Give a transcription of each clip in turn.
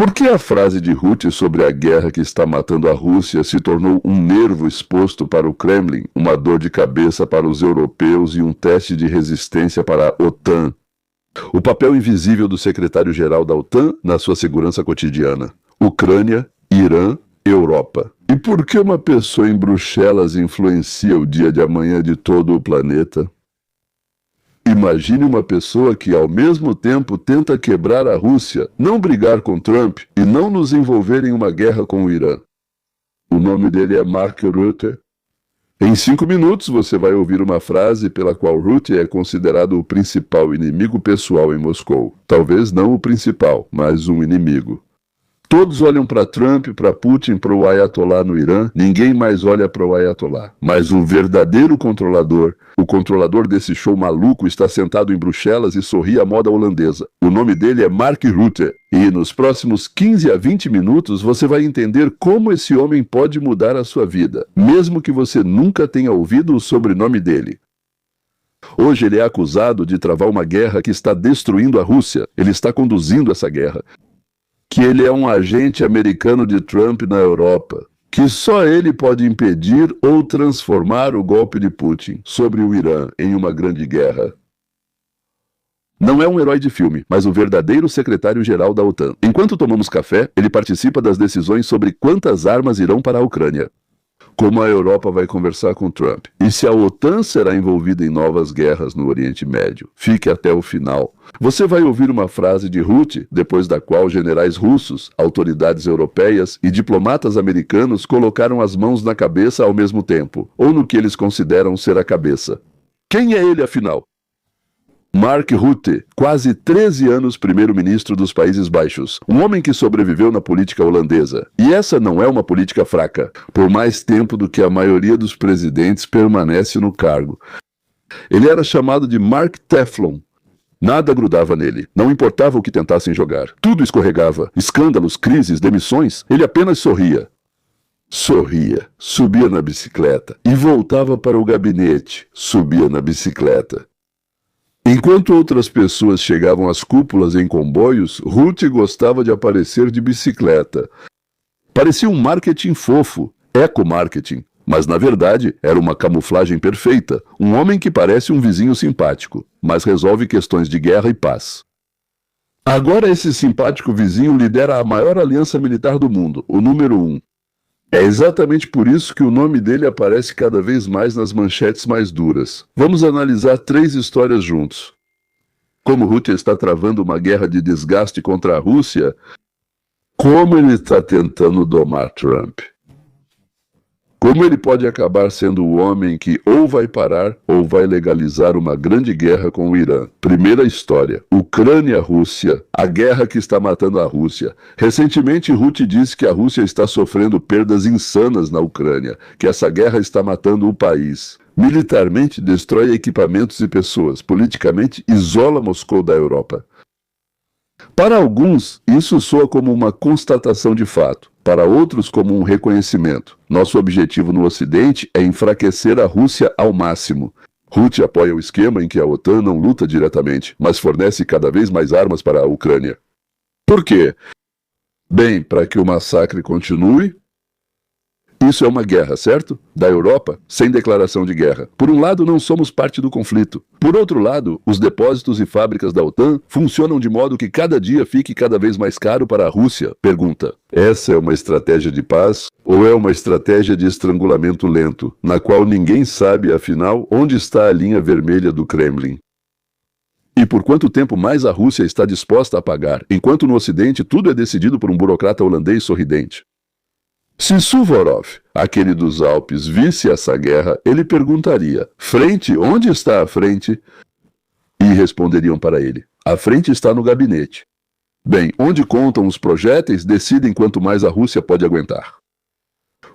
Por que a frase de Rutte sobre a guerra que está matando a Rússia se tornou um nervo exposto para o Kremlin, uma dor de cabeça para os europeus e um teste de resistência para a OTAN? O papel invisível do secretário-geral da OTAN na sua segurança cotidiana. Ucrânia, Irã, Europa. E por que uma pessoa em Bruxelas influencia o dia de amanhã de todo o planeta? Imagine uma pessoa que ao mesmo tempo tenta quebrar a Rússia, não brigar com Trump e não nos envolver em uma guerra com o Irã. O nome dele é Mark Rutte. Em 5 minutos você vai ouvir uma frase pela qual Rutte é considerado o principal inimigo pessoal em Moscou. Talvez não o principal, mas um inimigo. Todos olham para Trump, para Putin, para o Ayatollah no Irã. Ninguém mais olha para o Ayatollah. Mas o verdadeiro controlador, o controlador desse show maluco, está sentado em Bruxelas e sorri à moda holandesa. O nome dele é Mark Rutte. E nos próximos 15 a 20 minutos você vai entender como esse homem pode mudar a sua vida, mesmo que você nunca tenha ouvido o sobrenome dele. Hoje ele é acusado de travar uma guerra que está destruindo a Rússia. Ele está conduzindo essa guerra. Que ele é um agente americano de Trump na Europa, que só ele pode impedir ou transformar o golpe de Putin sobre o Irã em uma grande guerra. Não é um herói de filme, mas o verdadeiro secretário-geral da OTAN. Enquanto tomamos café, ele participa das decisões sobre quantas armas irão para a Ucrânia. Como a Europa vai conversar com Trump. E se a OTAN será envolvida em novas guerras no Oriente Médio. Fique até o final. Você vai ouvir uma frase de Rutte, depois da qual generais russos, autoridades europeias e diplomatas americanos colocaram as mãos na cabeça ao mesmo tempo, ou no que eles consideram ser a cabeça. Quem é ele, afinal? Mark Rutte, quase 13 anos primeiro-ministro dos Países Baixos, um homem que sobreviveu na política holandesa. E essa não é uma política fraca, por mais tempo do que a maioria dos presidentes permanece no cargo. Ele era chamado de Mark Teflon. Nada grudava nele, não importava o que tentassem jogar. Tudo escorregava, escândalos, crises, demissões, ele apenas sorria. Sorria, subia na bicicleta e voltava para o gabinete, subia na bicicleta. Enquanto outras pessoas chegavam às cúpulas em comboios, Rutte gostava de aparecer de bicicleta. Parecia um marketing fofo, eco-marketing, mas na verdade era uma camuflagem perfeita, um homem que parece um vizinho simpático, mas resolve questões de guerra e paz. Agora esse simpático vizinho lidera a maior aliança militar do mundo, o número 1. É exatamente por isso que o nome dele aparece cada vez mais nas manchetes mais duras. Vamos analisar 3 histórias juntos. Como Rutte está travando uma guerra de desgaste contra a Rússia, como ele está tentando domar Trump. Como ele pode acabar sendo o homem que ou vai parar ou vai legalizar uma grande guerra com o Irã. Primeira história, Ucrânia-Rússia, a guerra que está matando a Rússia. Recentemente, Rutte disse que a Rússia está sofrendo perdas insanas na Ucrânia, que essa guerra está matando o país. Militarmente, destrói equipamentos e pessoas. Politicamente, isola Moscou da Europa. Para alguns, isso soa como uma constatação de fato. Para outros, como um reconhecimento. Nosso objetivo no Ocidente é enfraquecer a Rússia ao máximo. Rutte apoia o esquema em que a OTAN não luta diretamente, mas fornece cada vez mais armas para a Ucrânia. Por quê? Bem, para que o massacre continue. Isso é uma guerra, certo? Da Europa, sem declaração de guerra. Por um lado, não somos parte do conflito. Por outro lado, os depósitos e fábricas da OTAN funcionam de modo que cada dia fique cada vez mais caro para a Rússia. Pergunta: essa é uma estratégia de paz ou é uma estratégia de estrangulamento lento, na qual ninguém sabe, afinal, onde está a linha vermelha do Kremlin? E por quanto tempo mais a Rússia está disposta a pagar, enquanto no Ocidente tudo é decidido por um burocrata holandês sorridente? Se Suvorov, aquele dos Alpes, visse essa guerra, ele perguntaria: frente, onde está a frente? E responderiam para ele: a frente está no gabinete. Bem, onde contam os projéteis, decidem quanto mais a Rússia pode aguentar.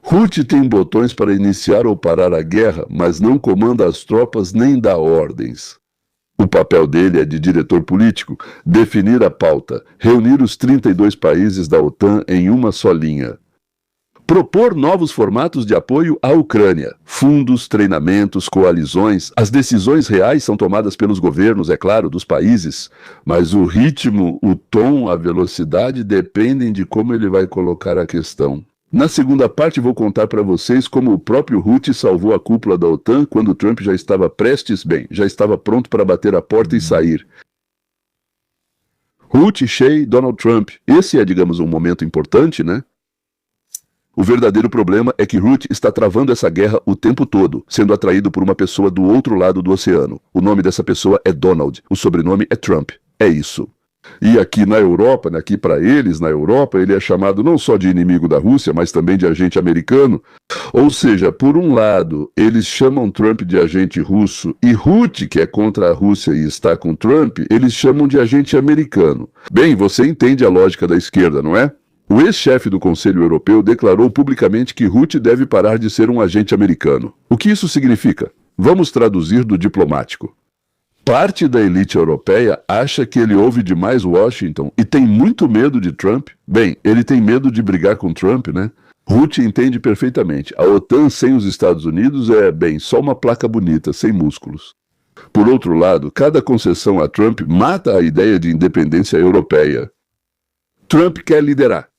Rutte tem botões para iniciar ou parar a guerra, mas não comanda as tropas nem dá ordens. O papel dele é de diretor político, definir a pauta, reunir os 32 países da OTAN em uma só linha. Propor novos formatos de apoio à Ucrânia. Fundos, treinamentos, coalizões. As decisões reais são tomadas pelos governos, é claro, dos países, mas o ritmo, o tom, a velocidade dependem de como ele vai colocar a questão. Na segunda parte vou contar para vocês como o próprio Rutte salvou a cúpula da OTAN quando Trump já estava já estava pronto para bater a porta e sair. Rutte, Shea, Donald Trump. Esse é, digamos, um momento importante, né? O verdadeiro problema é que Rutte está travando essa guerra o tempo todo, sendo atraído por uma pessoa do outro lado do oceano. O nome dessa pessoa é Donald, o sobrenome é Trump. É isso. E aqui na Europa, aqui para eles, na Europa, ele é chamado não só de inimigo da Rússia, mas também de agente americano. Ou seja, por um lado, eles chamam Trump de agente russo, e Rutte, que é contra a Rússia e está com Trump, eles chamam de agente americano. Bem, você entende a lógica da esquerda, não é? O ex-chefe do Conselho Europeu declarou publicamente que Rutte deve parar de ser um agente americano. O que isso significa? Vamos traduzir do diplomático. Parte da elite europeia acha que ele ouve demais Washington e tem muito medo de Trump. Bem, ele tem medo de brigar com Trump, né? Rutte entende perfeitamente. A OTAN sem os Estados Unidos é, bem, só uma placa bonita, sem músculos. Por outro lado, cada concessão a Trump mata a ideia de independência europeia. Trump quer liderar.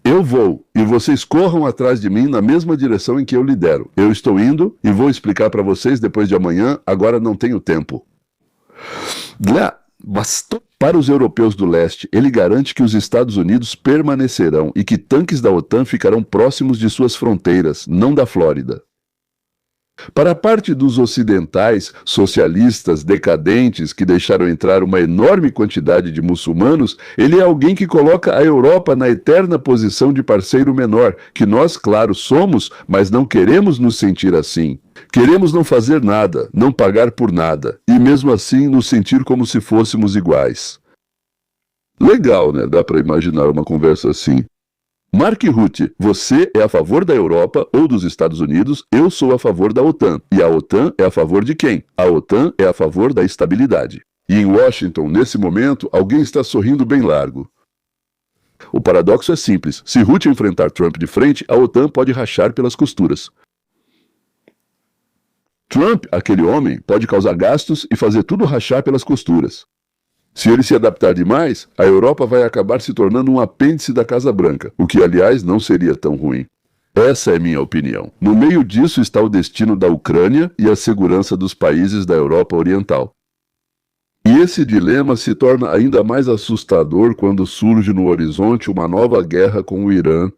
Eu vou, e vocês corram atrás de mim na mesma direção em que eu lidero. Eu estou indo e vou explicar para vocês depois de amanhã, agora não tenho tempo. Para os europeus do leste, ele garante que os Estados Unidos permanecerão e que tanques da OTAN ficarão próximos de suas fronteiras, não da Flórida. Para a parte dos ocidentais, socialistas, decadentes, que deixaram entrar uma enorme quantidade de muçulmanos, ele é alguém que coloca a Europa na eterna posição de parceiro menor, que nós, claro, somos, mas não queremos nos sentir assim. Queremos não fazer nada, não pagar por nada, e mesmo assim nos sentir como se fôssemos iguais. Legal, né? Dá para imaginar uma conversa assim. Mark Rutte, você é a favor da Europa ou dos Estados Unidos, eu sou a favor da OTAN. E a OTAN é a favor de quem? A OTAN é a favor da estabilidade. E em Washington, nesse momento, alguém está sorrindo bem largo. O paradoxo é simples. Se Rutte enfrentar Trump de frente, a OTAN pode rachar pelas costuras. Trump, aquele homem, pode causar gastos e fazer tudo rachar pelas costuras. Se ele se adaptar demais, a Europa vai acabar se tornando um apêndice da Casa Branca, o que, aliás, não seria tão ruim. Essa é minha opinião. No meio disso está o destino da Ucrânia e a segurança dos países da Europa Oriental. E esse dilema se torna ainda mais assustador quando surge no horizonte uma nova guerra com o Irã.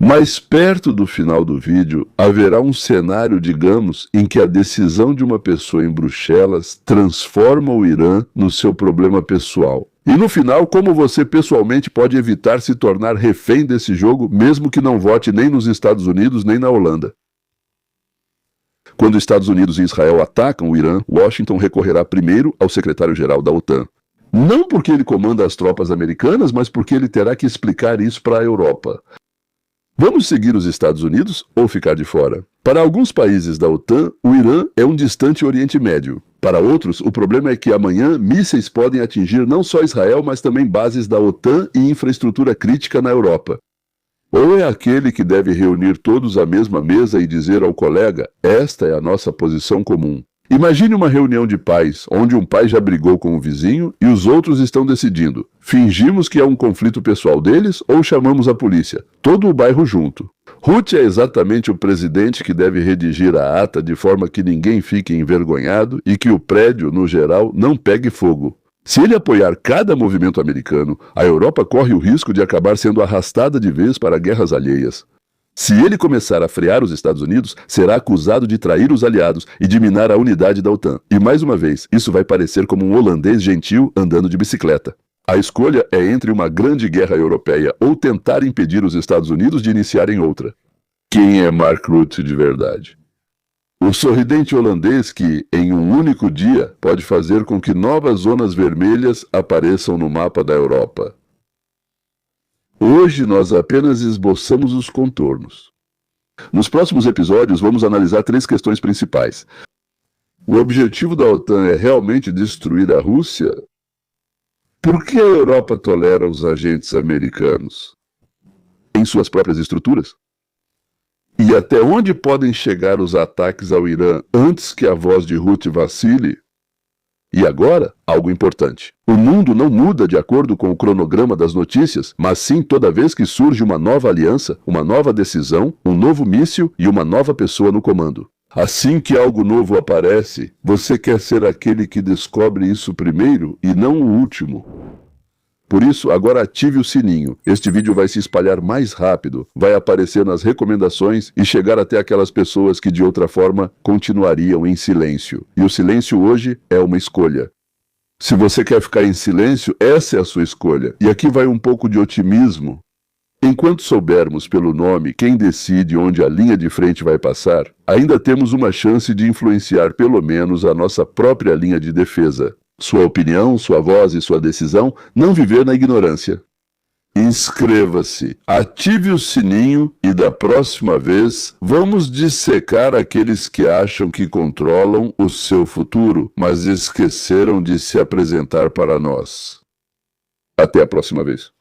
Mais perto do final do vídeo, haverá um cenário, digamos, em que a decisão de uma pessoa em Bruxelas transforma o Irã no seu problema pessoal. E no final, como você pessoalmente pode evitar se tornar refém desse jogo, mesmo que não vote nem nos Estados Unidos nem na Holanda. Quando os Estados Unidos e Israel atacam o Irã, Washington recorrerá primeiro ao secretário-geral da OTAN. Não porque ele comanda as tropas americanas, mas porque ele terá que explicar isso para a Europa. Vamos seguir os Estados Unidos ou ficar de fora? Para alguns países da OTAN, o Irã é um distante Oriente Médio. Para outros, o problema é que amanhã mísseis podem atingir não só Israel, mas também bases da OTAN e infraestrutura crítica na Europa. Ou é aquele que deve reunir todos à mesma mesa e dizer ao colega, esta é a nossa posição comum. Imagine uma reunião de pais, onde um pai já brigou com o vizinho e os outros estão decidindo. Fingimos que é um conflito pessoal deles ou chamamos a polícia? Todo o bairro junto. Rutte é exatamente o presidente que deve redigir a ata de forma que ninguém fique envergonhado e que o prédio, no geral, não pegue fogo. Se ele apoiar cada movimento americano, a Europa corre o risco de acabar sendo arrastada de vez para guerras alheias. Se ele começar a frear os Estados Unidos, será acusado de trair os aliados e de minar a unidade da OTAN. E mais uma vez, isso vai parecer como um holandês gentil andando de bicicleta. A escolha é entre uma grande guerra europeia ou tentar impedir os Estados Unidos de iniciarem outra. Quem é Mark Rutte de verdade? O sorridente holandês que, em um único dia, pode fazer com que novas zonas vermelhas apareçam no mapa da Europa. Hoje nós apenas esboçamos os contornos. Nos próximos episódios vamos analisar 3 questões principais. O objetivo da OTAN é realmente destruir a Rússia? Por que a Europa tolera os agentes americanos? em suas próprias estruturas? E até onde podem chegar os ataques ao Irã antes que a voz de Houthi vacile? E agora, algo importante. O mundo não muda de acordo com o cronograma das notícias, mas sim toda vez que surge uma nova aliança, uma nova decisão, um novo míssil e uma nova pessoa no comando. Assim que algo novo aparece, você quer ser aquele que descobre isso primeiro e não o último. Por isso, agora ative o sininho. Este vídeo vai se espalhar mais rápido, vai aparecer nas recomendações e chegar até aquelas pessoas que de outra forma continuariam em silêncio. E o silêncio hoje é uma escolha. Se você quer ficar em silêncio, essa é a sua escolha. E aqui vai um pouco de otimismo. Enquanto soubermos pelo nome quem decide onde a linha de frente vai passar, ainda temos uma chance de influenciar pelo menos a nossa própria linha de defesa. Sua opinião, sua voz e sua decisão, não viver na ignorância. Inscreva-se, ative o sininho e da próxima vez vamos dissecar aqueles que acham que controlam o seu futuro, mas esqueceram de se apresentar para nós. Até a próxima vez.